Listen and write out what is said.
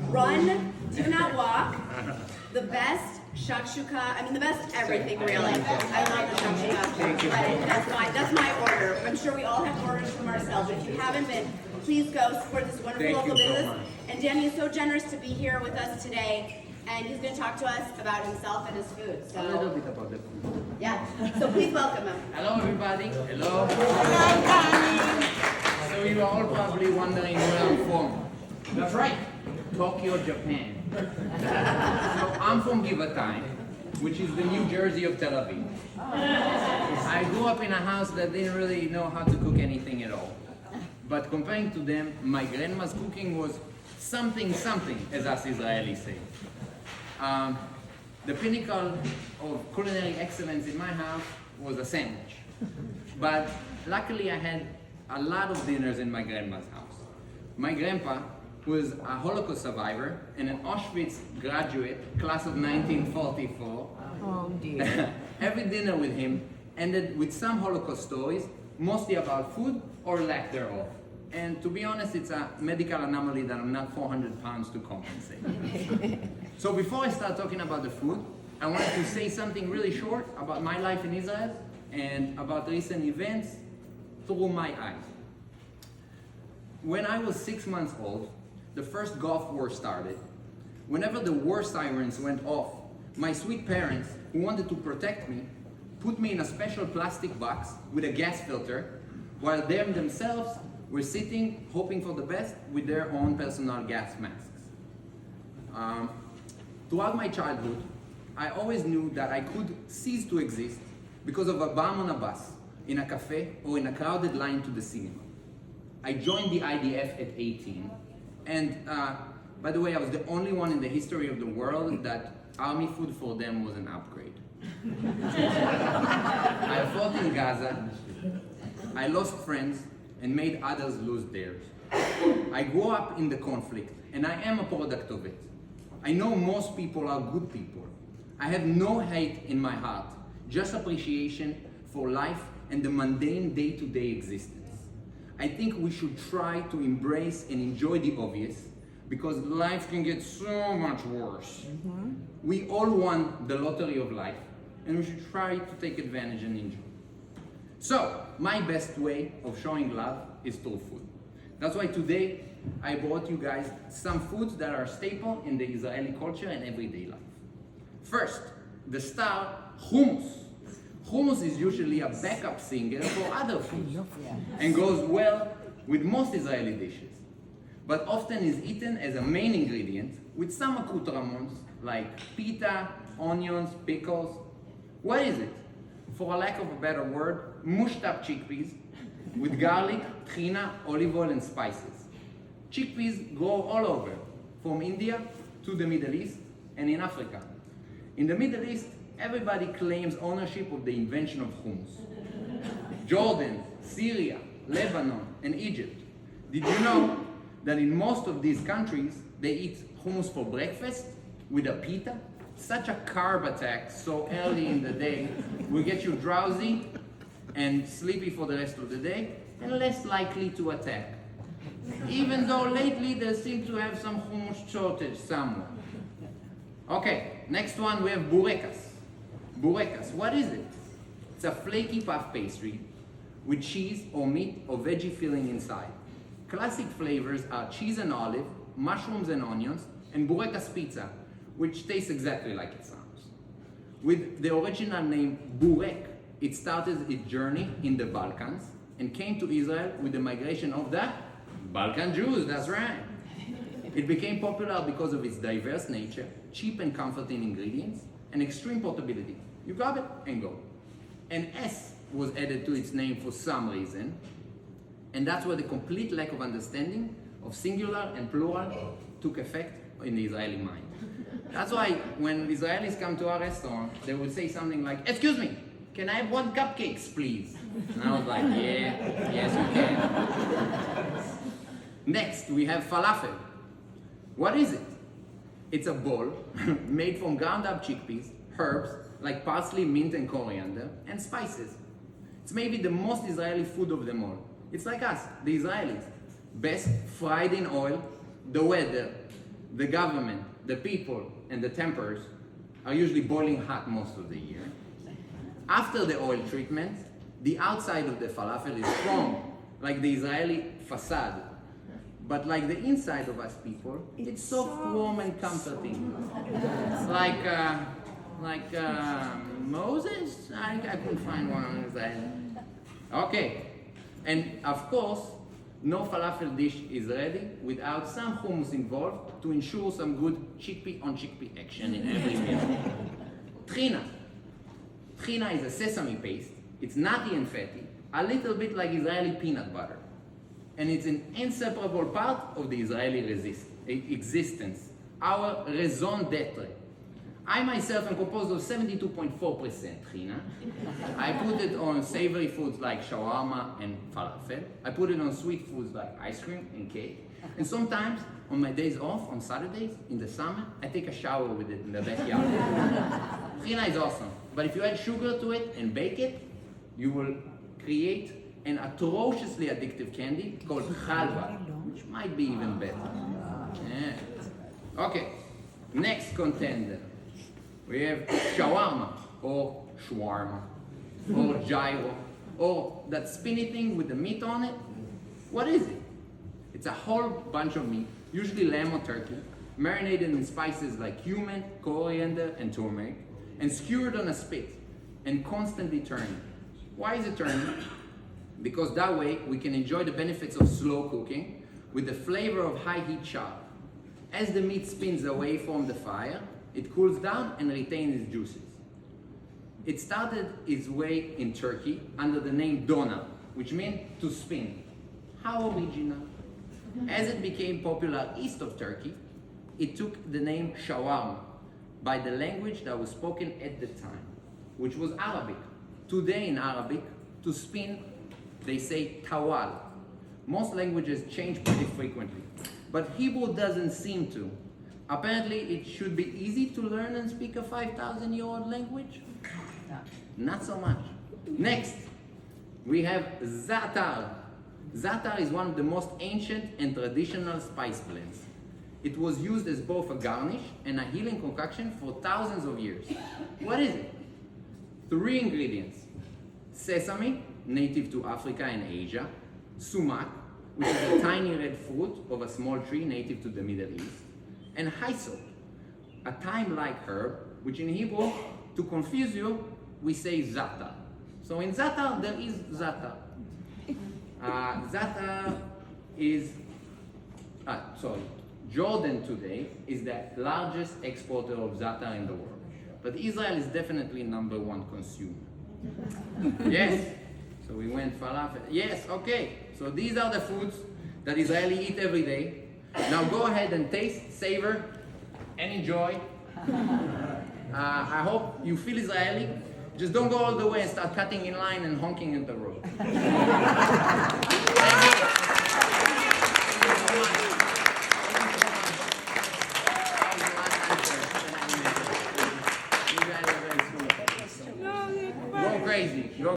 Run, do not walk. The best shakshuka, the best everything really. I love the shakshuka. But that's my order. I'm sure we all have orders from ourselves. If you haven't been, please go support this wonderful local business. And Danny is so generous to be here with us today. And he's going to talk to us about himself and his food. So, A little bit about the food. yeah. So please welcome him. Hello, everybody. Hello. Hello, Danny. So you are all probably wondering where I'm from. That's right, Tokyo, Japan. So I'm from Givatayim, which is the New Jersey of Tel Aviv. I grew up in a house that didn't really know how to cook anything at all. But comparing to them, my grandma's cooking was something, as us Israelis say. The pinnacle of culinary excellence in my house was a sandwich. But luckily I had a lot of dinners in my grandma's house. My grandpa was a Holocaust survivor and an Auschwitz graduate, class of 1944. Oh dear. Every dinner with him ended with some Holocaust stories, mostly about food or lack thereof. And to be honest, it's a medical anomaly that I'm not 400 pounds to compensate. So before I start talking about the food, I wanted to say something really short about my life in Israel and about recent events through my eyes. When I was 6 months old, the first Gulf War started. Whenever the war sirens went off, my sweet parents, who wanted to protect me, put me in a special plastic box with a gas filter, while they themselves were sitting, hoping for the best, with their own personal gas masks. Throughout my childhood, I always knew that I could cease to exist because of a bomb on a bus, in a cafe, or in a crowded line to the cinema. I joined the IDF at 18, and by the way, I was the only one in the history of the world that army food for them was an upgrade. I fought in Gaza, I lost friends, and made others lose theirs. I grew up in the conflict, and I am a product of it. I know most people are good people. I have no hate in my heart, just appreciation for life and the mundane day-to-day existence. I think we should try to embrace and enjoy the obvious, because life can get so much worse. We all won the lottery of life, and we should try to take advantage and enjoy. So, my best way of showing love is through food. That's why today I brought you guys some foods that are staple in the Israeli culture and everyday life. First, the star, hummus. Hummus is usually a backup singer for other foods and goes well with most Israeli dishes, but often is eaten as a main ingredient with some accoutrements like pita, onions, pickles. What is it? For a lack of a better word, mushed up chickpeas with garlic, tahina, olive oil, and spices. Chickpeas grow all over, from India to the Middle East and in Africa. In the Middle East, everybody claims ownership of the invention of hummus. Jordan, Syria, Lebanon, and Egypt. Did you know that in most of these countries, they eat hummus for breakfast with a pita? Such a carb attack so early in the day will get you drowsy and sleepy for the rest of the day and less likely to attack. Even though lately they seem to have some hummus shortage somewhere. Okay, next one we have burekas. Burekas, what is it? It's a flaky puff pastry with cheese or meat or veggie filling inside. Classic flavors are cheese and olive, mushrooms and onions, and burekas pizza, which tastes exactly like it sounds. With the original name burek, it started its journey in the Balkans and came to Israel with the migration of the Balkan Jews, that's right. It became popular because of its diverse nature, cheap and comforting ingredients, and extreme portability. You grab it and go. An S was added to its name for some reason, and that's where the complete lack of understanding of singular and plural took effect in the Israeli mind. That's why when Israelis come to our restaurant, they would say something like, "Excuse me, can I have 1 cupcakes, please?" And I was like, "Yeah, yes you can." Next, we have falafel. What is it? It's a bowl made from ground up chickpeas, herbs like parsley, mint, and coriander, and spices. It's maybe the most Israeli food of them all. It's like us, the Israelis. Best fried in oil, the weather, the government, the people, and the tempers are usually boiling hot most of the year. After the oil treatment, the outside of the falafel is strong, like the Israeli facade. But like the inside of us people, it's soft, warm, and comforting. Like Moses? I couldn't find one on Israel. Okay, and of course, no falafel dish is ready without some hummus involved to ensure some good chickpea on chickpea action in every meal. Trina. Trina is a sesame paste. It's nutty and fatty, a little bit like Israeli peanut butter. And it's an inseparable part of the Israeli existence, our raison d'etre. I myself am composed of 72.4% trina. I put it on savory foods like shawarma and falafel. I put it on sweet foods like ice cream and cake. And sometimes, on my days off, on Saturdays, in the summer, I take a shower with it in the backyard. Trina is awesome. But if you add sugar to it and bake it, you will create an atrociously addictive candy called chalva, which might be even better. Yeah. Okay, next contender. We have shawarma, or shawarma, or gyro, or that spinny thing with the meat on it. What is it? It's a whole bunch of meat, usually lamb or turkey, marinated in spices like cumin, coriander, and turmeric, and skewered on a spit, and constantly turned. Why is it turned? Because that way we can enjoy the benefits of slow cooking with the flavor of high heat char. As the meat spins away from the fire, it cools down and retains its juices. It started its way in Turkey under the name dona, which meant to spin. How original. As it became popular east of Turkey, it took the name shawarma by the language that was spoken at the time, which was Arabic. Today in Arabic, to spin, they say tawal. Most languages change pretty frequently, but Hebrew doesn't seem to. Apparently, it should be easy to learn and speak a 5,000-year-old language. Not so much. Next, we have za'atar. Za'atar is one of the most ancient and traditional spice blends. It was used as both a garnish and a healing concoction for thousands of years. What is it? 3 ingredients. Sesame, native to Africa and Asia. Sumac, which is a tiny red fruit of a small tree native to the Middle East. And hyssop, a thyme-like herb, which in Hebrew, to confuse you, we say za'atar. So in za'atar, there is za'atar. Za'atar is, Jordan today is the largest exporter of za'atar in the world. But Israel is definitely #1 consumer. Yes, so we went falafel. Yes, okay. So these are the foods that Israelis eat every day. Now go ahead and taste, savor, and enjoy. I hope you feel Israeli. Just don't go all the way and start cutting in line and honking at the road.